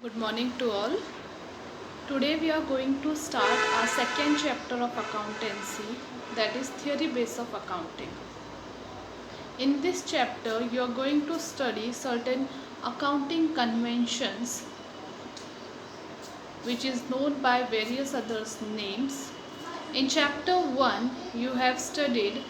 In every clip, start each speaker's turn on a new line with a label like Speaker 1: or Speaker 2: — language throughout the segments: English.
Speaker 1: Good morning to all. Today we are going to start our second chapter of accountancy, that is theory base of accounting. In this chapter you are going to study certain accounting conventions which is known by various other names. In chapter 1 you have studied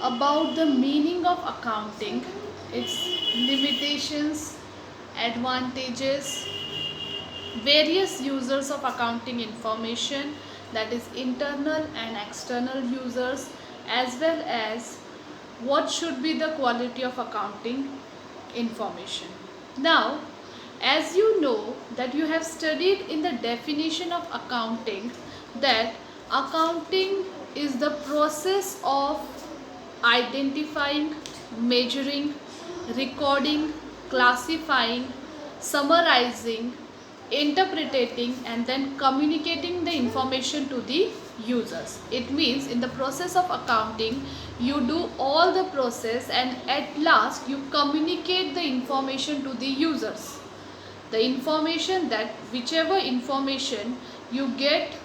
Speaker 1: about the meaning of accounting, its limitations, advantages, various users of accounting information, that is internal and external users, as well as what should be the quality of accounting information. Now, as you know that you have studied in the definition of accounting that accounting is the process of identifying, measuring, recording, classifying, summarizing, interpreting and then communicating the information to the users. It means in the process of accounting you do all the process and at last you communicate the information to the users. The information, that whichever information you get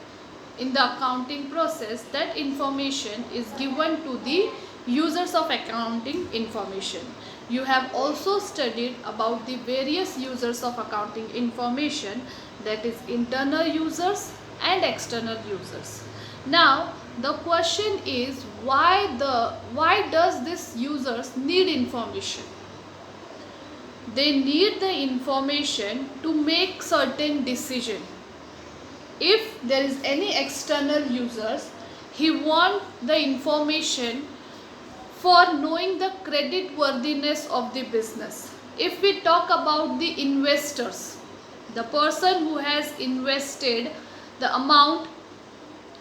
Speaker 1: in the accounting process, that information is given to the users of accounting information. You have also studied about the various users of accounting information, that is internal users and external users. Now the question is why does this users need information? They need the information to make certain decision. If there is any external users, he want the information for knowing the credit worthiness of the business. If we talk about the investors, the person who has invested the amount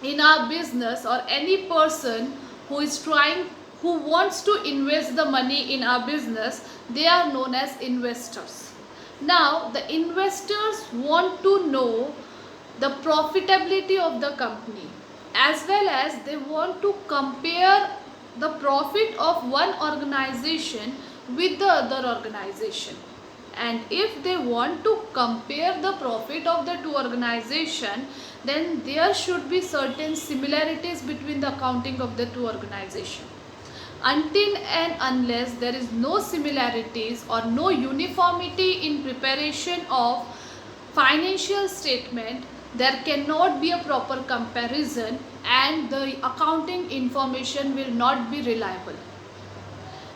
Speaker 1: in our business, or any person who is who wants to invest the money in our business, they are known as investors. Now the investors want to know the profitability of the company, as well as they want to compare the profit of one organization with the other organization. And if they want to compare the profit of the two organizations, then there should be certain similarities between the accounting of the two organizations. Until and unless there is no similarities or no uniformity in preparation of financial statement, there cannot be a proper comparison and the accounting information will not be reliable.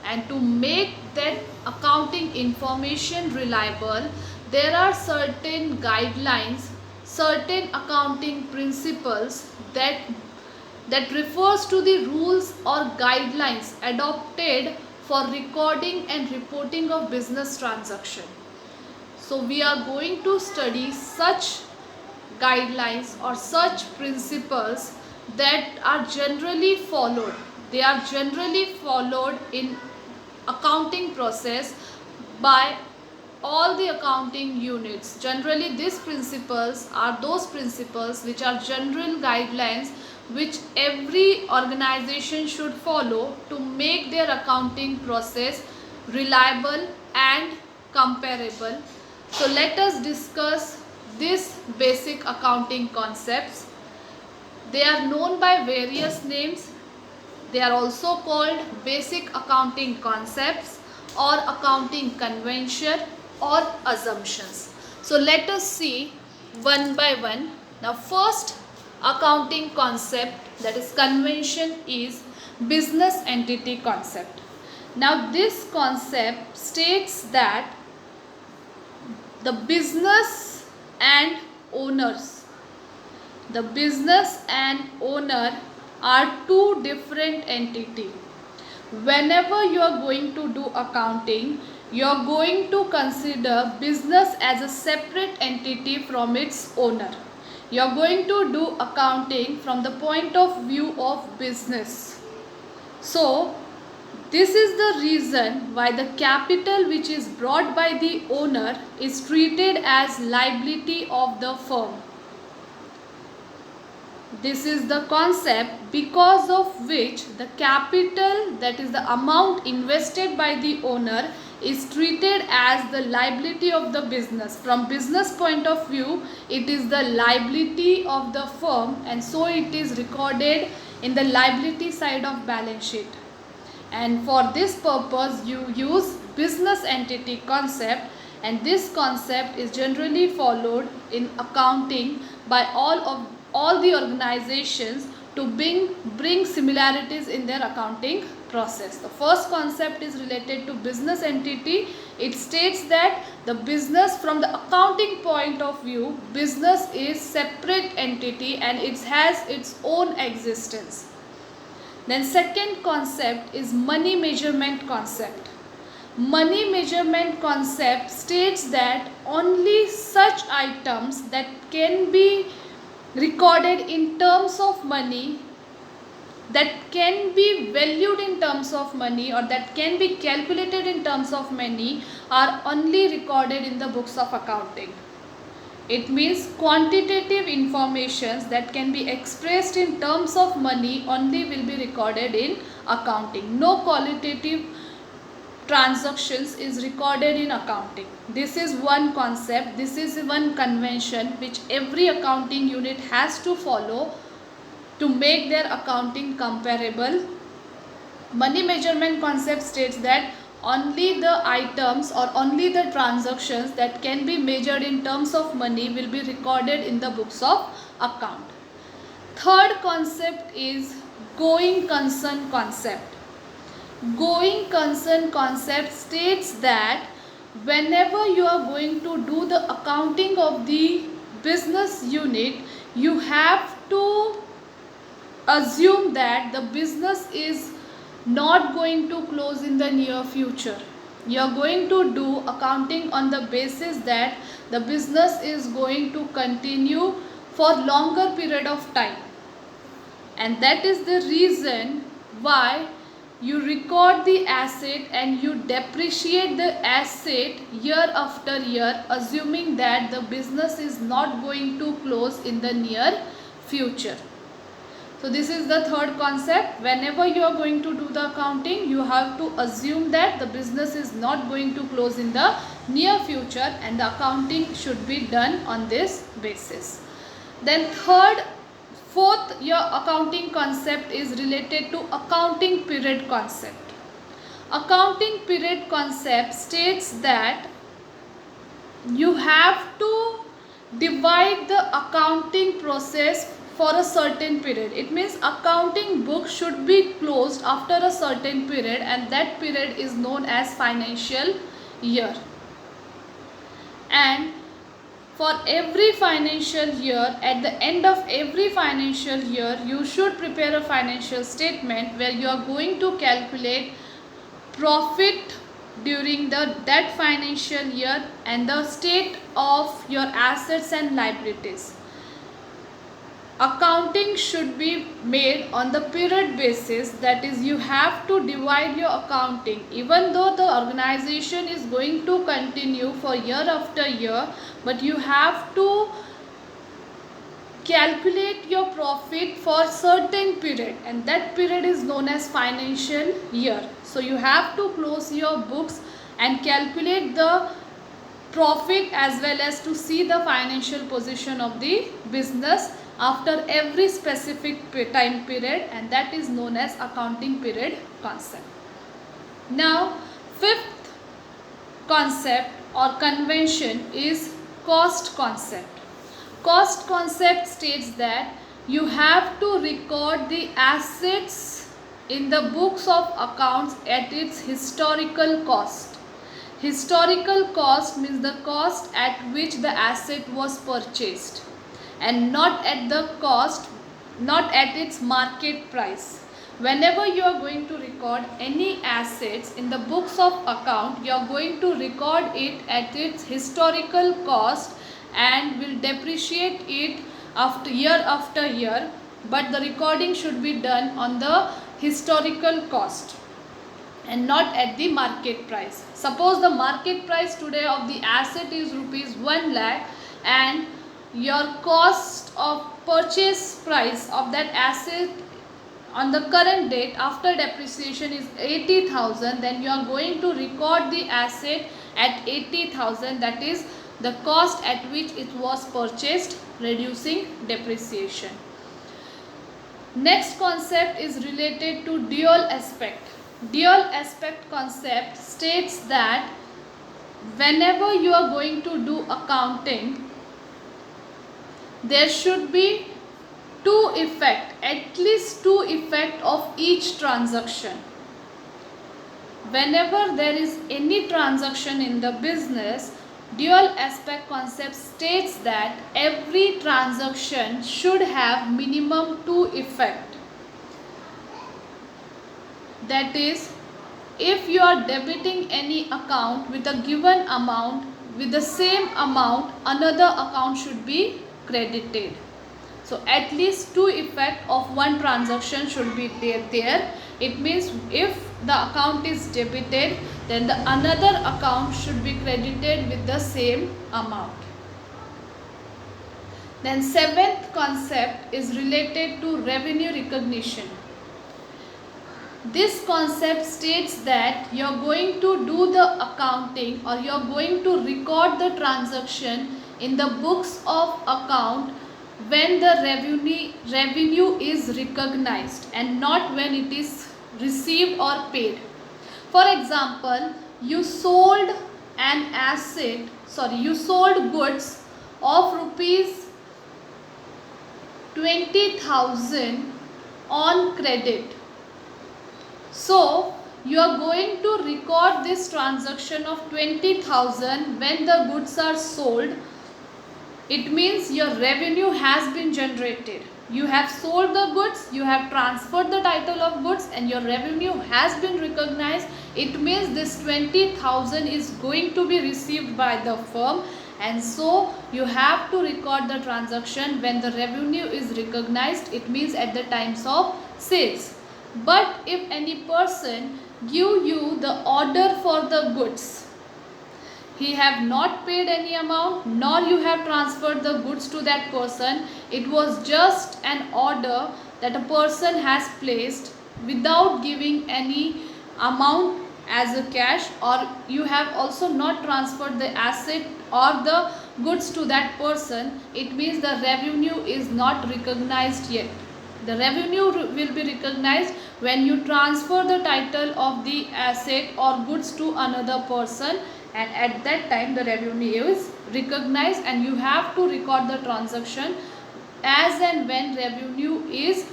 Speaker 1: And to make that accounting information reliable, there are certain guidelines, certain accounting principles that refers to the rules or guidelines adopted for recording and reporting of business transaction. So we are going to study such guidelines or such principles that are generally followed. They are generally followed in accounting process by all the accounting units. Generally these principles are those principles which are general guidelines which every organization should follow to make their accounting process reliable and comparable. So let us discuss these basic accounting concepts. They are known by various names. They are also called basic accounting concepts or accounting convention or assumptions. So let us see one by one. Now first accounting concept, that is convention, is business entity concept. Now this concept states that the business and owners, the business and owner are two different entities. Whenever you are going to do accounting, you are going to consider business as a separate entity from its owner. You are going to do accounting from the point of view of business. So this is the reason why the capital which is brought by the owner is treated as liability of the firm. This is the concept because of which the capital, that is the amount invested by the owner, is treated as the liability of the business. From business point of view, it is the liability of the firm, and so it is recorded in the liability side of balance sheet. And for this purpose you use business entity concept, and this concept is generally followed in accounting by all the organizations to bring similarities in their accounting process. The first concept is related to business entity. It states that the business, from the accounting point of view, business is separate entity and it has its own existence. Then second concept is money measurement concept. Money measurement concept states that only such items that can be recorded in terms of money, that can be valued in terms of money, or that can be calculated in terms of money, are only recorded in the books of accounting. It means quantitative informations that can be expressed in terms of money only will be recorded in accounting. No qualitative transactions is recorded in accounting. This is one concept, this is one convention which every accounting unit has to follow to make their accounting comparable. Money measurement concept states that only the items or only the transactions that can be measured in terms of money will be recorded in the books of account. Third concept is going concern concept. Going concern concept states that whenever you are going to do the accounting of the business unit, you have to assume that the business is not going to close in the near future. You are going to do accounting on the basis that the business is going to continue for longer period of time, and that is the reason why you record the asset and you depreciate the asset year after year, assuming that the business is not going to close in the near future. So this is the third concept. Whenever you are going to do the accounting, you have to assume that the business is not going to close in the near future, and the accounting should be done on this basis. Then fourth, your accounting concept is related to accounting period concept. Accounting period concept states that you have to divide the accounting process for a certain period. It means accounting book should be closed after a certain period, and that period is known as financial year. And for every financial year, at the end of every financial year, you should prepare a financial statement where you are going to calculate profit during that financial year and the state of your assets and liabilities. Accounting should be made on the period basis, that is, you have to divide your accounting. Even though the organization is going to continue for year after year, but you have to calculate your profit for certain period, and that period is known as financial year. So you have to close your books and calculate the profit as well as to see the financial position of the business after every specific time period, and that is known as accounting period concept. Now fifth concept or convention is cost concept. Cost concept states that you have to record the assets in the books of accounts at its historical cost. Historical cost means the cost at which the asset was purchased, and not at the cost, not at its market price. Whenever you are going to record any assets in the books of account, you are going to record it at its historical cost and will depreciate it after year, but the recording should be done on the historical cost and not at the market price. Suppose the market price today of the asset is rupees 1 lakh, and your cost of purchase price of that asset on the current date after depreciation is 80,000, then you are going to record the asset at 80,000, that is the cost at which it was purchased, reducing depreciation. Next concept is related to dual aspect. Dual aspect concept states that whenever you are going to do accounting, there should be at least two effect of each transaction. Whenever there is any transaction in the business, dual aspect concept states that every transaction should have minimum two effect. That is, if you are debiting any account with a given amount, with the same amount another account should be credited. So at least two effect of one transaction should be there. It means if the account is debited, then the another account should be credited with the same amount. Then seventh concept is related to revenue recognition. This concept states that you are going to do the accounting, or you are going to record the transaction in the books of account when the revenue is recognized and not when it is received or paid. For example, you sold goods of rupees 20,000 on credit. So you are going to record this transaction of 20,000 when the goods are sold. It means your revenue has been generated. You have sold the goods, you have transferred the title of goods, and your revenue has been recognized. It means this 20,000 is going to be received by the firm, and so you have to record the transaction when the revenue is recognized. It means at the times of sales. But if any person give you the order for the goods, he have not paid any amount, nor you have transferred the goods to that person. It was just an order that a person has placed without giving any amount as a cash, or you have also not transferred the asset or the goods to that person. It means the revenue is not recognized yet. The revenue will be recognized when you transfer the title of the asset or goods to another person, and at that time the revenue is recognized, and you have to record the transaction as and when revenue is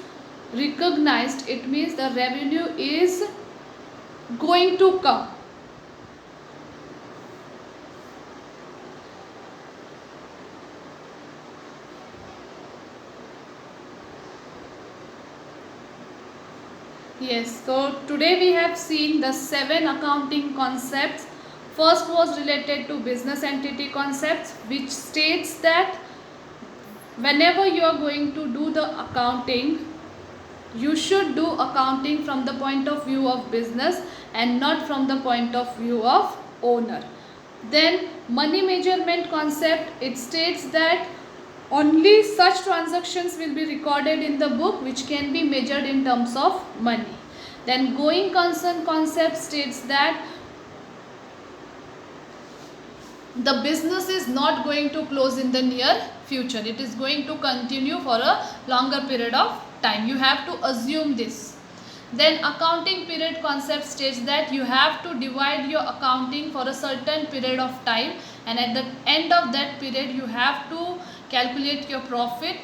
Speaker 1: recognized. It means the revenue is going to come. Yes, so today we have seen the 7 accounting concepts. First was related to business entity concepts, which states that whenever you are going to do the accounting, you should do accounting from the point of view of business and not from the point of view of owner. Then money measurement concept, it states that only such transactions will be recorded in the book which can be measured in terms of money. Then going concern concept states that the business is not going to close in the near future. It is going to continue for a longer period of time. You have to assume this. Then accounting period concept states that you have to divide your accounting for a certain period of time, and at the end of that period you have to calculate your profit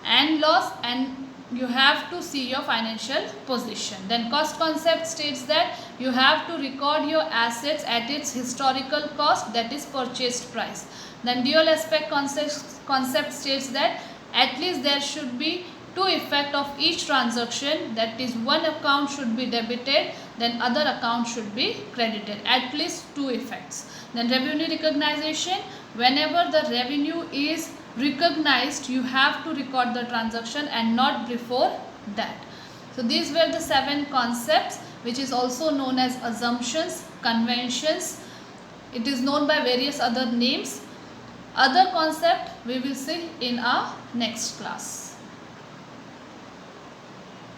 Speaker 1: and loss, and you have to see your financial position. Then cost concept states that you have to record your assets at its historical cost, that is purchased price. Then dual aspect concept states that at least there should be two effect of each transaction, that is one account should be debited, then other account should be credited, at least two effects. Then revenue recognition, whenever the revenue is recognized, you have to record the transaction and not before that. So these were the 7 concepts, which is also known as assumptions, conventions. It is known by various other names. Other concept we will see in our next class.